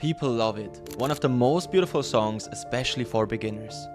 People love it. One of the most beautiful songs, especially for beginners.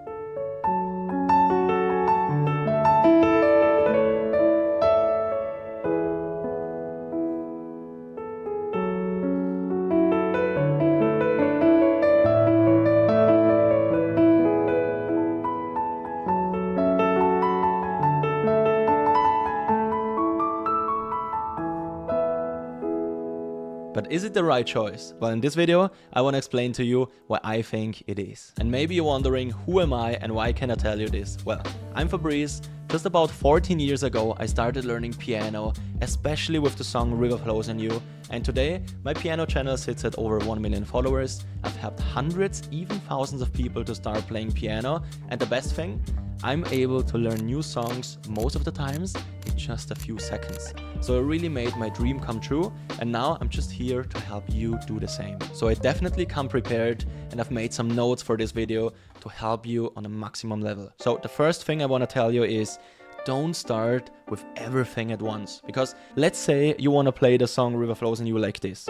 But is it the right choice? Well, in this video, I want to explain to you why I think it is. And maybe you're wondering, who am I and why can I tell you this? Well, I'm Fabrice. Just about 14 years ago, I started learning piano, especially with the song River Flows in You. And today, my piano channel sits at over 1 million followers. I've helped hundreds, even thousands of people to start playing piano. And the best thing, I'm able to learn new songs most of the times in just a few seconds. So it really made my dream come true, and now I'm just here to help you do the same. So I definitely come prepared, and I've made some notes for this video to help you on a maximum level. So the first thing I want to tell you is, don't start with everything at once. Because let's say you want to play the song River Flows in You like this.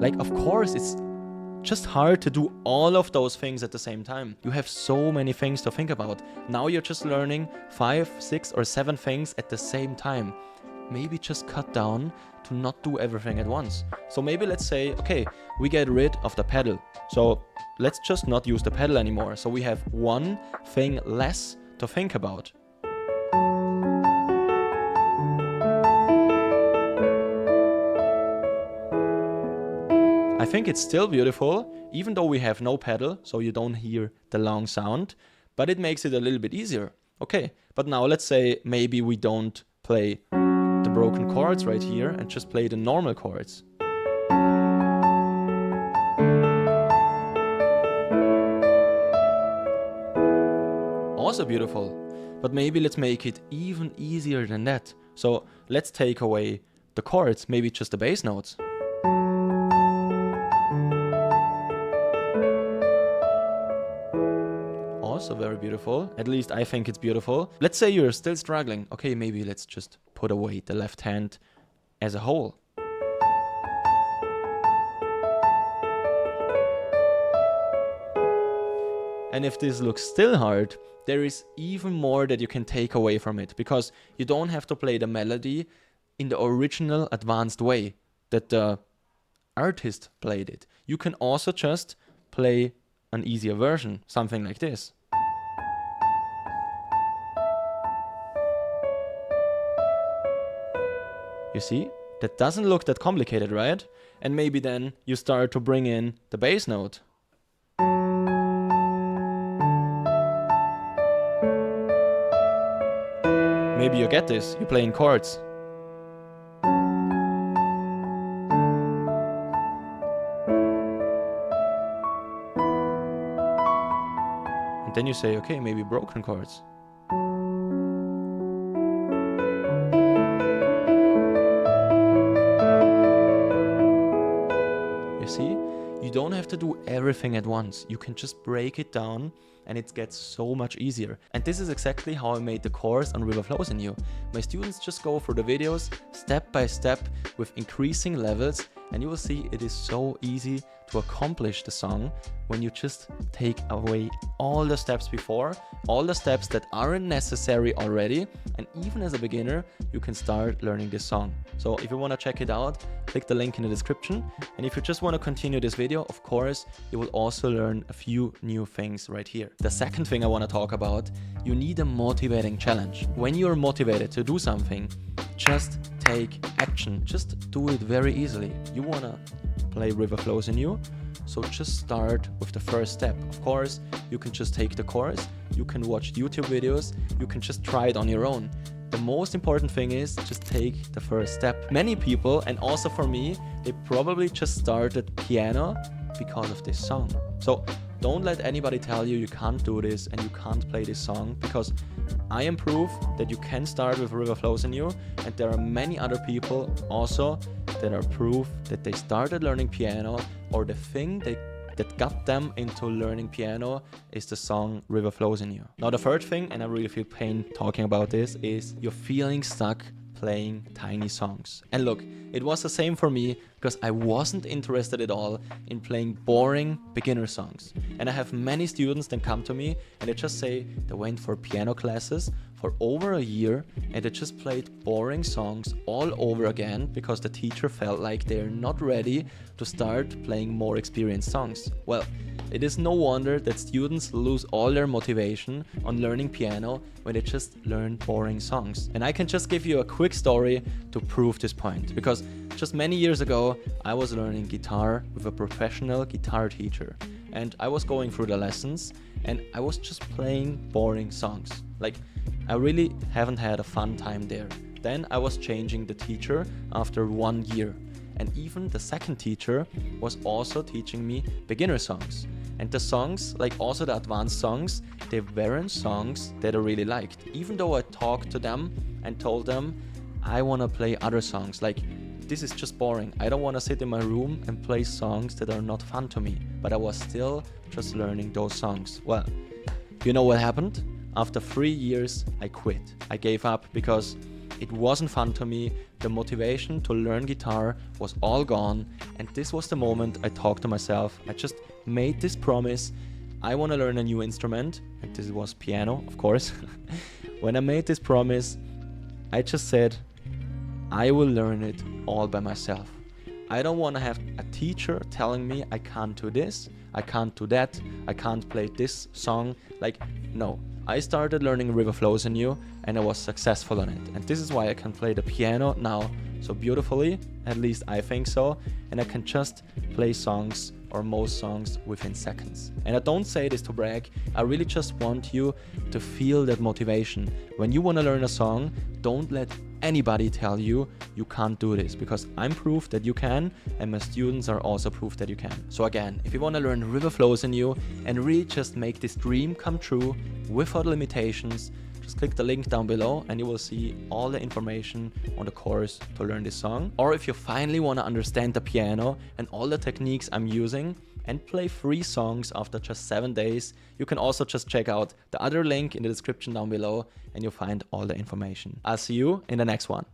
Like, of course, it's just hard to do all of those things at the same time. You have so many things to think about. Now you're just learning 5, 6 or 7 things at the same time. Maybe just cut down to not do everything at once. So maybe let's say, okay, we get rid of the pedal. So let's just not use the pedal anymore. So we have one thing less to think about. I think it's still beautiful, even though we have no pedal, so you don't hear the long sound, but it makes it a little bit easier. Okay, but now let's say maybe we don't play the broken chords right here and just play the normal chords. Also beautiful, but maybe let's make it even easier than that. So let's take away the chords, maybe just the bass notes. Also very beautiful. At least I think it's beautiful. Let's say you're still struggling. Okay, maybe let's just put away the left hand as a whole. And if this looks still hard, there is even more that you can take away from it, because you don't have to play the melody in the original advanced way that the artist played it. You can also just play an easier version, something like this. You see? That doesn't look that complicated, right? And maybe then you start to bring in the bass note. Maybe you get this, you're playing chords. And then you say, okay, maybe broken chords. You see, you don't have to do everything at once. You can just break it down and it gets so much easier. And this is exactly how I made the course on River Flows in You. My students just go through the videos step by step with increasing levels, and you will see it is so easy to accomplish the song when you just take away all the steps before, all the steps that aren't necessary already, and even as a beginner, you can start learning this song. So if you want to check it out, click the link in the description. And if you just want to continue this video, of course, you will also learn a few new things right here. The second thing I want to talk about, you need a motivating challenge. When you're motivated to do something, just take action. Just do it very easily. You want to play River Flows in You, so just start with the first step. Of course, you can just take the course, you can watch YouTube videos, you can just try it on your own. The most important thing is just take the first step. Many people, and also for me, they probably just started piano because of this song. So don't let anybody tell you you can't do this and you can't play this song, because I am proof that you can start with River Flows in You, and there are many other people also that are proof that they started learning piano, or the thing they that got them into learning piano is the song River Flows in You. Now the third thing, and I really feel pain talking about this, is you're feeling stuck playing tiny songs. And look, it was the same for me because I wasn't interested at all in playing boring beginner songs. And I have many students that come to me and they just say they went for piano classes for over a year and they just played boring songs all over again because the teacher felt like they're not ready to start playing more experienced songs. Well, it is no wonder that students lose all their motivation on learning piano when they just learn boring songs. And I can just give you a quick story to prove this point. Because just many years ago, I was learning guitar with a professional guitar teacher. And I was going through the lessons and I was just playing boring songs. Like, I really haven't had a fun time there. Then I was changing the teacher after 1 year. And even the second teacher was also teaching me beginner songs. And the songs, like also the advanced songs, they weren't songs that I really liked. Even though I talked to them and told them, I want to play other songs. Like, this is just boring. I don't want to sit in my room and play songs that are not fun to me. But I was still just learning those songs. Well, you know what happened? After 3 years, I quit. I gave up because it wasn't fun to me. The motivation to learn guitar was all gone. And this was the moment I talked to myself. I just made this promise. I want to learn a new instrument. And this was piano, of course. When I made this promise, I just said, I will learn it all by myself. I don't want to have a teacher telling me I can't do this, I can't do that, I can't play this song. Like, no. I started learning River Flows in You and I was successful on it. And this is why I can play the piano now so beautifully, at least I think so, and I can just play songs or most songs within seconds. And I don't say this to brag, I really just want you to feel that motivation. When you want to learn a song, don't let anybody tell you you can't do this, because I'm proof that you can and my students are also proof that you can. So again, if you want to learn River Flows in You and really just make this dream come true without limitations, just click the link down below and you will see all the information on the course to learn this song. Or if you finally want to understand the piano and all the techniques I'm using and play 3 songs after just 7 days, you can also just check out the other link in the description down below and you'll find all the information. I'll see you in the next one.